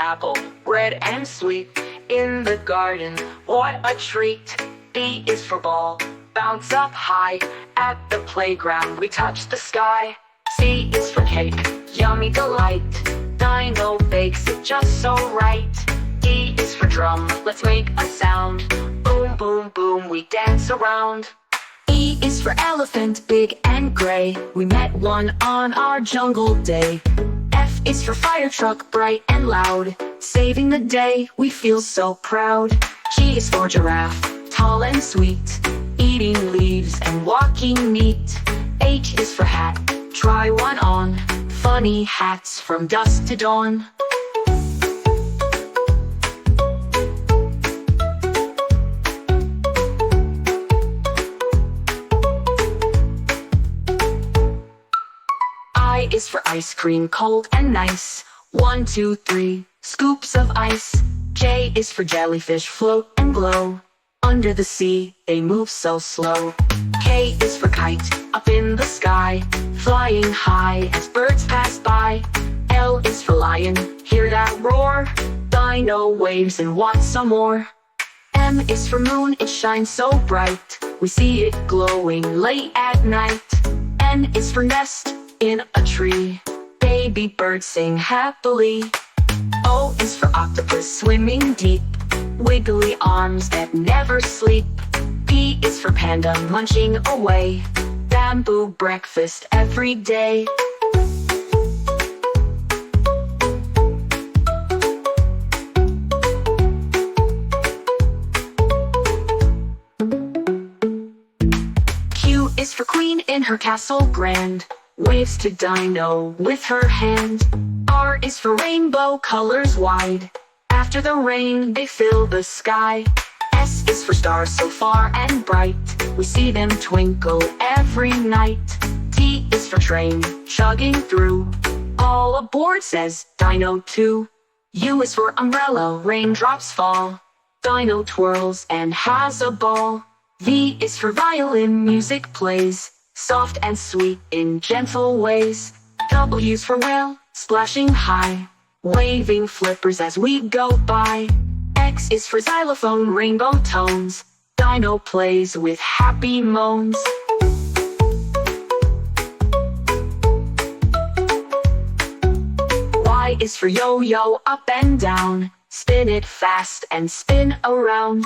apple, red and sweet. In the garden, what a treat. B is for ball, bounce up high. At the playground, we touch the sky. C is for cake, yummy delight. Dino bakes it just so right. D is for drum, let's make a sound. Boom, boom, boom, we dance around. E is for elephant, big and gray. We met one on our jungle day. F is for fire truck, bright and loud. Saving the day, we feel so proud. G is for giraffe, tall and sweet. Eating leaves and walking neat. H is for hat, try one on. Funny hats from dusk to dawn. I is for ice cream, cold and nice. 1, 2, 3, scoops of ice. J is for jellyfish, float and glow. Under the sea, they move so slow. K is for kite, up in the sky, flying high as birds pass by. L is for lion, hear that roar. Dino waves and wants some more. M is for moon, it shines so bright. We see it glowing late at night. N is for nest, in a tree. Baby birds sing happily. O is for octopus, swimming deep. Wiggly arms that never sleep. P is for panda, munching away. Bamboo breakfast every day. Q is for queen in her castle grand. Waves to Dino with her hand. R is for rainbow, colors wide. After the rain, they fill the sky. S is for stars so far and bright. We see them twinkle every night. T is for train, chugging through. All aboard, says Dino too. U is for umbrella, raindrops fall. Dino twirls and has a ball. V is for violin, music plays. Soft and sweet in gentle ways. W's for whale, splashing high. Waving flippers as we go by. X is for xylophone, rainbow tones. Dino plays with happy moans. Y is for yo-yo, up and down. Spin it fast and spin around.